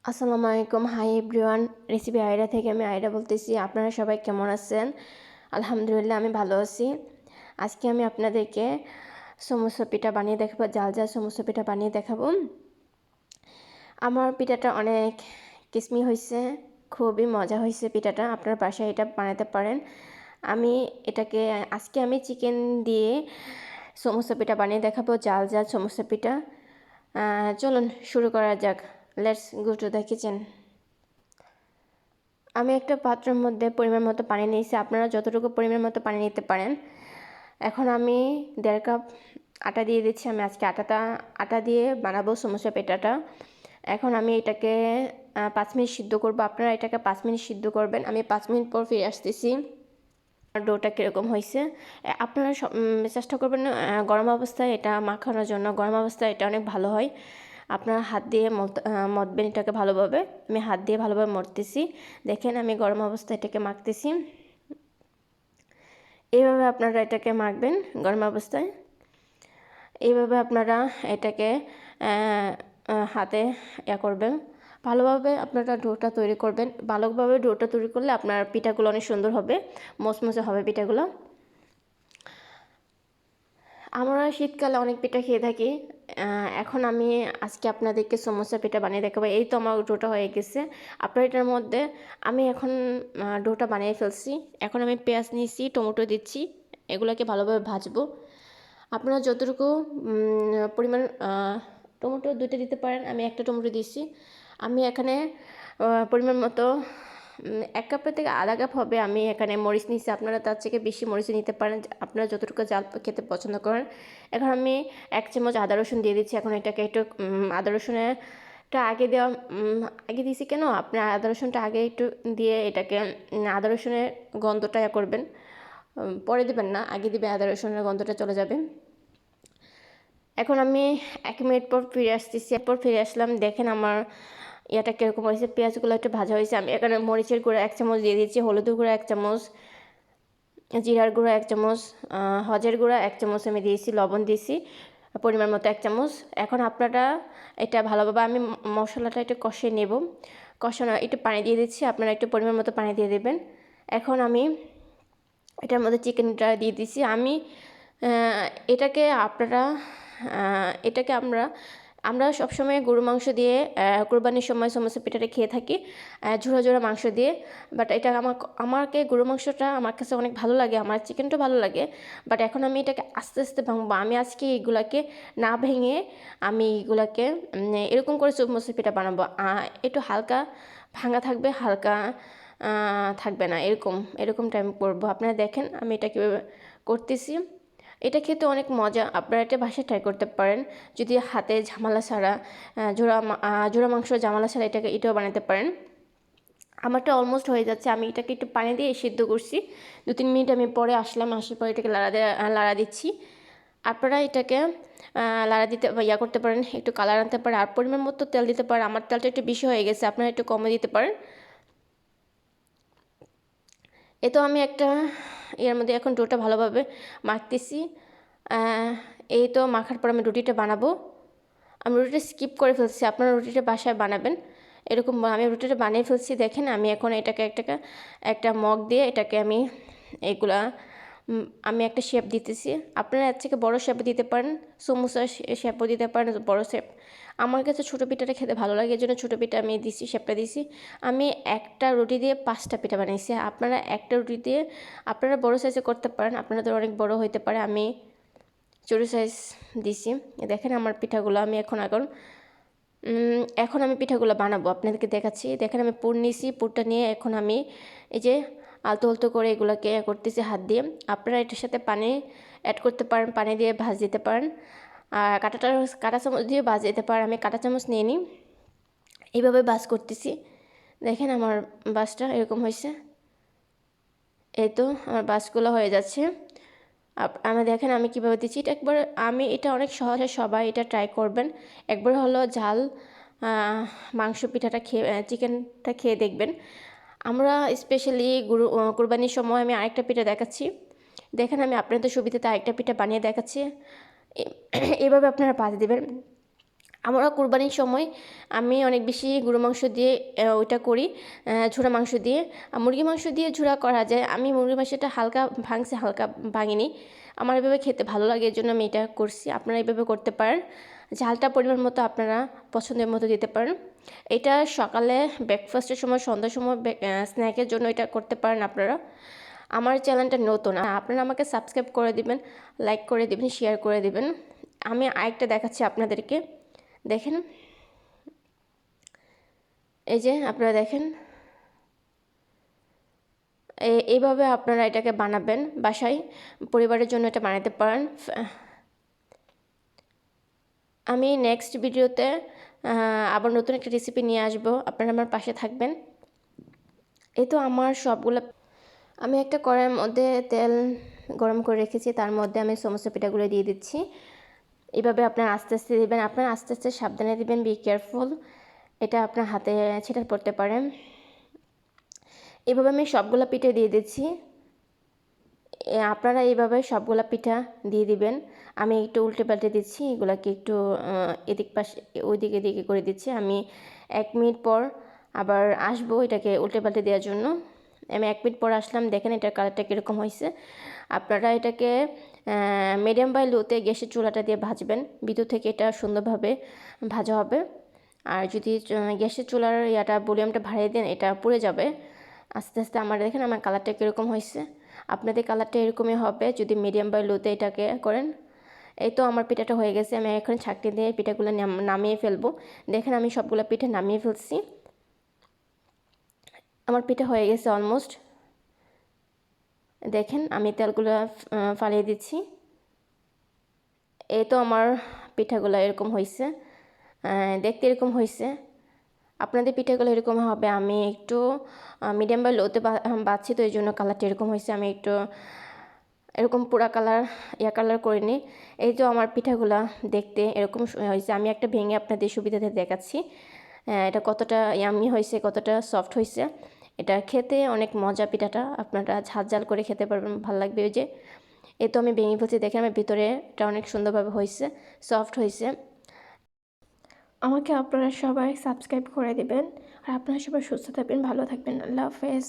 আসসালামু আলাইকুম। Hi everyone, recipe Ayra থেকে আমি আয়রা বলতেছি। আপনারা সবাই কেমন আছেন? আলহামদুলিল্লাহ আমি ভালো আছি। আজকে আমি আপনাদেরকে সমোসা পিঠা বানিয়ে দেখাবো, জাল জাল সমোসা পিঠা বানিয়ে দেখাবো। আমার পিঠাটা অনেক কিসমি হয়েছে, খুবই মজা হয়েছে পিঠাটা। আপনার বাসায় এটা বানাতে পারেন। আজকে আমি চিকেন দিয়ে সমোসা পিঠা বানিয়ে দেখাবো, জাল জাল সমোসা পিঠা। চলুন শুরু করা যাক। Let's go to the kitchen. আমি একটা পাত্রের মধ্যে পরিমাণ মতো পানি নিয়েছি। আপনারা যতটুকু পরিমাণ মতো পানি নিতে পারেন। এখন আমি 1.5 কাপ আটা দিয়ে দিচ্ছি। আমি আজকে আটা দিয়ে বানাবো সমোসা পিঠাটা। এখন আমি এটাকে 5 মিনিট সিদ্ধ করব। আপনারা এটাকে 5 মিনিট সিদ্ধ করবেন। আমি 5 মিনিট পর ফিরে আসতেছি। ডোটা কীরকম হয়েছে আপনারা চেষ্টা করবেন গরম অবস্থায় এটা মাখানোর জন্য। গরম অবস্থায় এটা অনেক ভালো হয়। আপনারা হাত দিয়ে মথবেন এটাকে ভালোভাবে। আমি হাত দিয়ে ভালোভাবে মরতেছি। দেখেন আমি গরম অবস্থায় এটাকে মাখতেছি। এইভাবে আপনারা এটাকে মাখবেন গরম অবস্থায়। এইভাবে আপনারা এটাকে হাতে করবেন। ভালোভাবে আপনারা ডোটা তৈরি করবেন। ভালোভাবে ডোটা তৈরি করলে আপনার পিঠাগুলো অনেক সুন্দর হবে, মচমচে হবে পিঠাগুলো। আমরা শীতকালে অনেক পিঠা খেয়ে থাকি। এখন আমি আজকে আপনাদেরকে সমোসা পিঠা বানিয়ে দেখাবো। এই তো আমার ডোটা হয়ে গেছে। আপনার এটার মধ্যে আমি এখন ডোটা বানিয়ে ফেলছি। এখন আমি পেঁয়াজ নিয়েছি, টমেটো দিচ্ছি, এগুলোকে ভালোভাবে ভাজবো। আপনারা যতটুকু পরিমাণ টমেটো 2টা দিতে পারেন। আমি একটা টমেটো দিচ্ছি। আমি এখানে পরিমাণ মতো 1 কাপের থেকে আধা কাপ হবে আমি এখানে মরিচ নিচ্ছি। আপনারা তার থেকে বেশি মরিচ নিতে পারেন, আপনারা যতটুকু জাল খেতে পছন্দ করেন। এখন আমি 1 চামচ আদা রসুন দিয়ে দিচ্ছি। এখন এটাকে একটু আদা রসুনটা আগে দিয়েছি কেন, আপনি আদা রসুনটা আগে একটু দিয়ে এটাকে আদা রসুনের গন্ধটা করবেন। পরে দেবেন না, আগে দিবে, আদা রসুনের গন্ধটা চলে যাবে। এখন আমি 1 মিনিট পর ফিরে আসতেছি। এরপর ফিরে আসলাম। দেখেন আমার এটা কীরকম হয়েছে। পেঁয়াজগুলো একটু ভাজা হয়েছে। আমি এখানে মরিচের গুঁড়া 1 চামচ দিয়ে দিচ্ছি, হলুদের গুঁড়া 1 চামচ, জিরার গুঁড়া 1 চামচ, হজের গুঁড়া 1 চামচ আমি দিয়েছি, লবণ দিয়েছি পরিমাণ মতো 1 চামচ। এখন আপনারা এটা ভালোভাবে আমি মশলাটা একটু কষিয়ে নেব। কষানো একটু পানি দিয়ে দিচ্ছি, আপনারা একটু পরিমাণ মতো পানি দিয়ে দেবেন। এখন আমি এটার মধ্যে চিকেনটা দিয়ে দিচ্ছি। আমি এটাকে আমরা সবসময় গরু মাংস দিয়ে কোরবানির সময় সমোসা পিঠাটা খেয়ে থাকি, ঝোড়া ঝোড়া মাংস দিয়ে। বাট এটা আমাকে গরু মাংসটা আমার কাছে অনেক ভালো লাগে, আমার চিকেনটা ভালো লাগে। বাট এখন আমি এটাকে আস্তে আস্তে ভাঙবো। আমি আজকে এইগুলাকে না ভেঙে আমি এইগুলাকে এরকম করে সমোসা পিঠা বানাবো। একটু হালকা ভাঙা থাকবে, হালকা থাকবে না, এরকম টাইম করবো। আপনারা দেখেন আমি এটা কীভাবে করতেছি। এটা খেতে অনেক মজা। আপনারা এটা বাসায় ট্রাই করতে পারেন। যদি হাতে ঝামেলা ছাড়া জোড়া মাংস ঝামেলা ছাড়া এটাও বানাতে পারেন। আমারটা অলমোস্ট হয়ে যাচ্ছে। আমি এটাকে একটু পানি দিয়ে সিদ্ধ করছি। 2-3 মিনিট আমি পরে আসলাম। আসার পরে এটাকে লাড়া দিচ্ছি। আপনারা এটাকে করতে পারেন, একটু কালার আনতে পারেন, আর পরিমাণ মতো তেল দিতে পারেন। আমার তেলটা একটু বেশি হয়ে গেছে, আপনারা একটু কমে দিতে পারেন। তো আমি এর মধ্যে এখন ডোটা ভালোভাবে মাখতেছি। এই তো মাখার পর আমি রুটিটা বানাবো। আমি রুটিটা স্কিপ করে ফেলছি, আপনারা রুটিটা বাসায় বানাবেন। এরকম আমি রুটিটা বানিয়ে ফেলছি। দেখেন আমি এখন এটাকে একটা মগ দিয়ে এটাকে আমি একটা শেপ দিতেছি। আপনারা এর থেকে বড়ো শেপ দিতে পারেন, সমোসা শেপও দিতে পারেন, বড়ো শেপ। আমার কাছে ছোটো পিঠাটা খেতে ভালো লাগে, এই জন্য ছোটো পিঠা আমি দিছি, শেপটা দিছি। আমি একটা রুটি দিয়ে 5টা পিঠা বানিয়েছি। আপনারা একটা রুটি দিয়ে আপনারা বড়ো সাইজে করতে পারেন, আপনাদের অনেক বড়ো হইতে পারে। আমি ছোটো সাইজ দিছি। দেখেন আমার পিঠাগুলো আমি এখন আমি পিঠাগুলো বানাবো, আপনাদেরকে দেখাচ্ছি। দেখেন আমি পুর নিয়েছি, পুরটা নিয়ে এখন আমি এই যে আলতো আলতো করে এগুলোকে করতেছি হাত দিয়ে। আপনারা এটার সাথে পানি অ্যাড করতে পারেন, পানি দিয়ে ভাজ দিতে পারেন, আর কাঁটা চামচ দিয়ে ভাজ দিতে পারেন। আমি কাঁটা চামচ নিয়ে নিই, এইভাবে ভাজ করতেছি। দেখেন আমার ভাজটা এরকম হয়েছে। এই তো আমার ভাজগুলো হয়ে যাচ্ছে। আমি দেখেন আমি কীভাবে দিচ্ছি। এটা অনেক সহজ, সবাই এটা ট্রাই করবেন। একবার হলো ঝাল মাংস পিঠাটা চিকেনটা খেয়ে দেখবেন। আমরা স্পেশালি কুরবানির সময় আমি আরেকটা পিঠা দেখাচ্ছি। দেখেন আমি আপনাদের সুবিধাতে আরেকটা পিঠা বানিয়ে দেখাচ্ছি। এভাবে আপনারা ভাজ দেবেন। আমরা কুরবানির সময় আমি অনেক বেশি গরু মাংস দিয়ে ওইটা করি, ঝুরা মাংস দিয়ে। মুরগি মাংস দিয়ে ঝুরা করা যায়, আমি মুরগি মাংসটা হালকা ভাঙছি, হালকা ভাঙিনি। আমার এভাবে খেতে ভালো লাগে, এর জন্য আমি এটা করছি। আপনারা এইভাবে করতে পারেন, ঝালটা পরিমাণ মতো আপনারা পছন্দের মতো দিতে পারেন। এটা সকালে ব্রেকফাস্টের সময়, সন্ধ্যার সময় স্ন্যাকের জন্য এটা করতে পারেন আপনারা। আমার চ্যানেলটা নতুন, আপনারা আমাকে সাবস্ক্রাইব করে দিবেন, লাইক করে দিবেন, শেয়ার করে দিবেন। আমি আরেকটা দেখাচ্ছি আপনাদেরকে, দেখেন। এই যে আপনারা দেখেন, এইভাবে আপনারা এটাকে বানাবেন বাসায়, পরিবারের জন্য এটা বানাতে পারেন। আমি নেক্সট ভিডিওতে আবার নতুন একটা রেসিপি নিয়ে আসব, আপনারা আমার পাশে থাকবেন। এই তো আমার সবগুলো, আমি একটা কড়াইয়ের মধ্যে তেল গরম করে রেখেছি, তার মধ্যে আমি সমোসা পিঠাগুলো দিয়ে দিচ্ছি। এইভাবে আপনারা আস্তে আস্তে দিবেন, আপনারা আস্তে আস্তে সাবধানে দিবেন, বি কেয়ারফুল, এটা আপনার হাতে ছিটা পড়তে পারে। এভাবে আমি সবগুলো পিঠে দিয়ে দিচ্ছি, আপনারা এইভাবে সবগুলা পিঠা দিয়ে দিবেন। আমি একটু উল্টে পাল্টে দিচ্ছি, এগুলাকে একটু এদিক পাশে ওইদিকে এদিকে করে দিচ্ছি। আমি 1 মিনিট পর আবার আসবো এটাকে উল্টে পাল্টে দেওয়ার জন্য। আমি 1 মিনিট পর আসলাম, দেখেন এটার কালারটা কীরকম হয়েছে। আপনারা এটাকে মিডিয়াম বা লোতে গ্যাসের চুলাটা দিয়ে ভাজবেন, ভিতর থেকে এটা সুন্দরভাবে ভাজা হবে। আর যদি গ্যাসের চুলার ভলিউমটা বাড়িয়ে দেন, এটা পুড়ে যাবে আস্তে আস্তে। আমার দেখেন আমার কালারটা কীরকম হয়েছে, আপনাদের কালারটা এরকমই হবে যদি মিডিয়াম বা লোতে এটাকে করেন। এই তো আমার পিঠাটা হয়ে গেছে, আমি এখন ছাঁকনি দিয়ে পিঠাগুলো নামিয়ে ফেলবো। দেখেন আমি সবগুলো পিঠা নামিয়ে ফেলছি, আমার পিঠা হয়ে গেছে অলমোস্ট। দেখেন আমি তেলগুলো ফালিয়ে দিচ্ছি। এই তো আমার পিঠাগুলো এরকম হয়েছে, দেখতে এরকম হয়েছে। আপনাদের পিঠাগুলো এরকম হবে। আমি একটু মিডিয়াম বা লোতে বাচ্ছি, তো এই জন্য কালারটা এরকম হয়েছে। আমি একটু এরকম পুরা কালার করিনি। এই তো আমার পিঠাগুলা দেখতে এরকম হয়েছে। আমি একটা ভেঙে আপনাদের সুবিধাতে দেখাচ্ছি এটা কতটা ইয়ামি হয়েছে, কতটা সফট হয়েছে। এটা খেতে অনেক মজা পিঠাটা, আপনারা ঝাল ঝাল করে খেতে পারবেন, ভালো লাগবে। ওই যে এই তো আমি ভেঙে ফেলছি, দেখেন আমার ভিতরে এটা অনেক সুন্দরভাবে হয়েছে, সফট হয়েছে। আমাকে আপনারা সবাই সাবস্ক্রাইব করে দিবেন, আর আপনারা সবাই সুস্থ থাকবেন, ভালো থাকবেন। আল্লাহ হাফেজ।